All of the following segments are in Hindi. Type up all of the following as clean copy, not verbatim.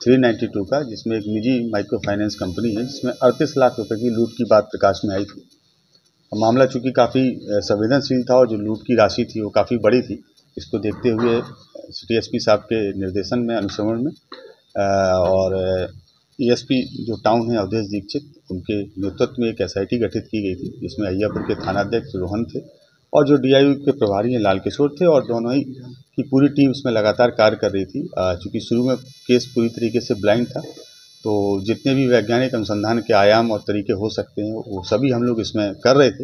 392 का, जिसमें एक निजी माइक्रो फाइनेंस कंपनी है जिसमें 38 लाख रुपए की लूट की बात प्रकाश में आई थी। मामला चूंकि काफ़ी संवेदनशील था और जो लूट की राशि थी वो काफ़ी बड़ी थी, इसको देखते हुए सिटी एसपी साहब के निर्देशन में, अनुश्रवण में और एएसपी जो टाउन है अवधेश दीक्षित, उनके नेतृत्व में एक एसआईटी गठित की गई थी जिसमें अय्यापुर के थानाध्यक्ष रोहन थे और जो डीआईयू के प्रभारी हैं लाल किशोर थे और दोनों ही की पूरी टीम इसमें लगातार कार्य कर रही थी। चूँकि शुरू में केस पूरी तरीके से ब्लाइंड था, तो जितने भी वैज्ञानिक अनुसंधान के आयाम और तरीके हो सकते हैं वो सभी हम लोग इसमें कर रहे थे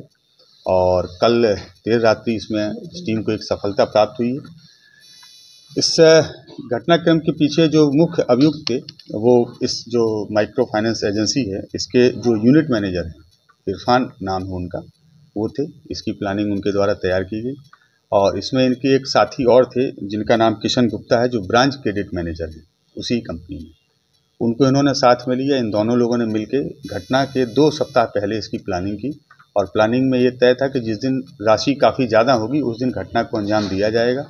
और कल देर रात्रि इसमें इस टीम को एक सफलता प्राप्त हुई है। इस घटनाक्रम के पीछे जो मुख्य अभियुक्त थे वो इस जो माइक्रो फाइनेंस एजेंसी है इसके जो यूनिट मैनेजर हैं, इरफान नाम है उनका, वो थे। इसकी प्लानिंग उनके द्वारा तैयार की गई और इसमें इनके एक साथी और थे जिनका नाम किशन गुप्ता है, जो ब्रांच क्रेडिट मैनेजर है उसी कंपनी में। उनको इन्होंने साथ में लिया। इन दोनों लोगों ने मिलकर घटना के 2 सप्ताह पहले इसकी प्लानिंग की और प्लानिंग में ये तय था कि जिस दिन राशि काफ़ी ज़्यादा होगी उस दिन घटना को अंजाम दिया जाएगा।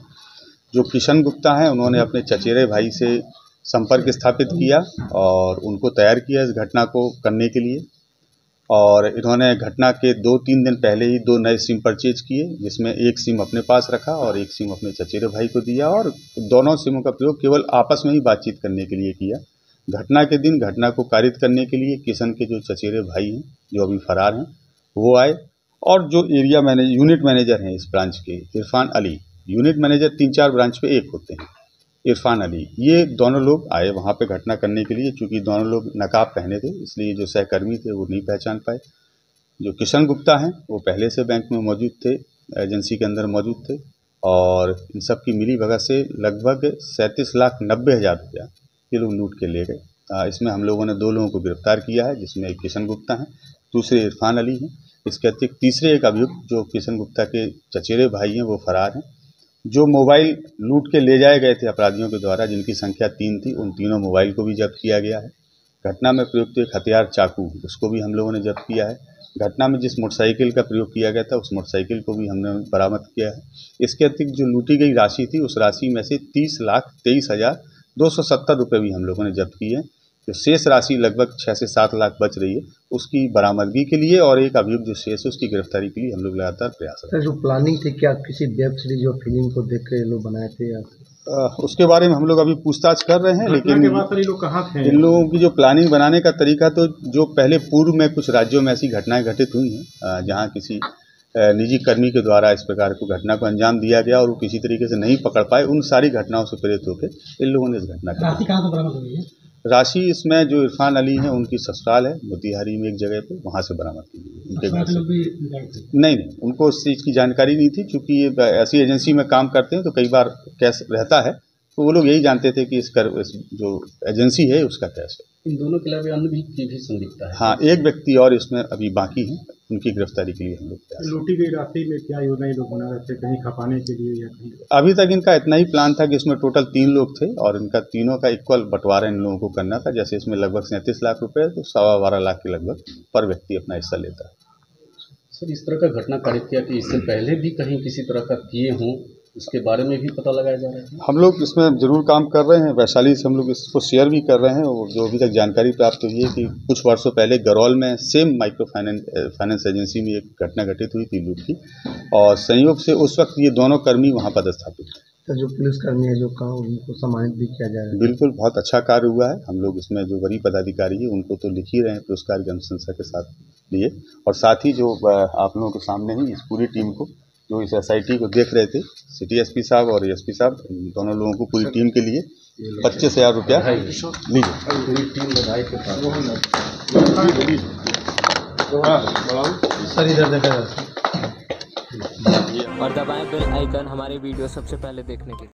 जो किशन गुप्ता हैं उन्होंने अपने चचेरे भाई से संपर्क स्थापित किया और उनको तैयार किया इस घटना को करने के लिए और इन्होंने घटना के 2-3 दिन पहले ही 2 नए सिम परचेज किए, जिसमें एक सिम अपने पास रखा और एक सिम अपने चचेरे भाई को दिया और दोनों सिमों का प्रयोग केवल आपस में ही बातचीत करने के लिए किया। घटना के दिन घटना को कारित करने के लिए किशन के जो चचेरे भाई हैं जो अभी फरार हैं वो आए और जो यूनिट मैनेजर हैं इस ब्रांच के, Irfan Ali, unit manager 3-4 branch पे एक होते हैं, इरफान अली, ये दोनों लोग आए वहाँ पे घटना करने के लिए। चूँकि दोनों लोग नकाब पहने थे इसलिए जो सहकर्मी थे वो नहीं पहचान पाए। जो किशन गुप्ता हैं वो पहले से बैंक में मौजूद थे, एजेंसी के अंदर मौजूद थे और इन सब की मिली भगत से लगभग 37,90,000 रुपया ये लोग लूट के ले गए। इसमें हम लोगों ने 2 लोगों को गिरफ्तार किया है, जिसमें एक किशन गुप्ता हैं, दूसरे इरफान अली हैं। इसके अतिरिक्त तीसरे एक अभियुक्त जो किशन गुप्ता के चचेरे भाई हैं वो फरार हैं। जो मोबाइल लूट के ले जाए गए थे अपराधियों के द्वारा, जिनकी संख्या 3 थी, उन तीनों मोबाइल को भी जब्त किया गया है। घटना में प्रयुक्त एक हथियार चाकू, उसको भी हम लोगों ने जब्त किया है। घटना में जिस मोटरसाइकिल का प्रयोग किया गया था उस मोटरसाइकिल को भी हमने बरामद किया है। इसके अतिरिक्त जो लूटी गई राशि थी उस राशि में से 30,23,270 रुपये भी हम लोगों ने जब्त किए हैं। जो शेष राशि लगभग 6 से 7 लाख बच रही है उसकी बरामदगी के लिए और एक अभियुक्त जो शेष है उसकी गिरफ्तारी के लिए हम लोग लगातार प्रयास कर रहे हैं। जो प्लानिंग थी क्या किसी वेब सीरीज और फिल्म को देख के लोग बनाए थे या उसके बारे में हम लोग अभी पूछताछ कर रहे हैं, लेकिन लोग कहाँ थे? इन लोगों की जो प्लानिंग बनाने का तरीका, तो जो पहले पूर्व में कुछ राज्यों में ऐसी घटनाएं घटित हुई हैं जहां किसी निजी कर्मी के द्वारा इस प्रकार को घटना को अंजाम दिया गया और वो किसी तरीके से नहीं पकड़ पाए, उन सारी घटनाओं से प्रेरित होकर इन लोगों ने इस घटना राशि कहाँ से बरामद हुई है? राशि इसमें जो इरफान अली हैं उनकी ससुराल है मोतिहारी में एक जगह पे, वहाँ से बरामद की गई उनके घर से। नहीं, उनको इस चीज़ की जानकारी नहीं थी। चूँकि ये ऐसी एजेंसी में काम करते हैं तो कई बार कैश रहता है, तो वो लोग यही जानते थे कि इस जो एजेंसी है उसका कैश है। इन दोनों के अलावा अन्य भी संदिग्ध है। हाँ, एक व्यक्ति और इसमें अभी बाकी है, उनकी गिरफ्तारी के लिए हम लोग। लूटी गई राशि में क्या योजना लोग बना रहे थे, कहीं खपाने के लिए या कहीं? अभी तक इनका इतना ही प्लान था कि इसमें टोटल 3 लोग थे और इनका तीनों का इक्वल बंटवारा इन लोगों को करना था। जैसे इसमें लगभग 37 लाख रुपए, तो 12.25 लाख के लगभग पर व्यक्ति अपना हिस्सा लेता है। सर, इस तरह का घटना कारित किया कि इससे पहले भी कहीं किसी तरह का किए हों, उसके बारे में भी पता लगाया जा रहा है। हम लोग इसमें जरूर काम कर रहे हैं। वैशाली से हम लोग इसको शेयर भी कर रहे हैं और जो अभी तक जानकारी प्राप्त हुई है कि कुछ वर्षों पहले गरौल में सेम माइक्रो फाइनेंस एजेंसी में एक घटना घटित हुई थी लूट की और संयोग से उस वक्त ये दोनों कर्मी वहाँ पदस्थापित थे। तो जो पुलिसकर्मी है जो कहा उनको सम्मानित भी किया जा रहा है। बिल्कुल, बहुत अच्छा कार्य हुआ है। हम लोग इसमें जो वरीय पदाधिकारी है उनको तो लिख ही रहे हैं पुरस्कार की अनुशंसा के साथ लिए, और साथ ही जो आप लोगों के सामने ही इस पूरी टीम को जो इस एसआईटी को देख रहे थे, सिटी एसपी साहब और एसपी साहब, दोनों लोगों को पूरी टीम के लिए 25,000 रुपया लीजिए। सर इधर देखा और दबाएं बेल आइकन हमारे वीडियो सबसे पहले देखने के लिए।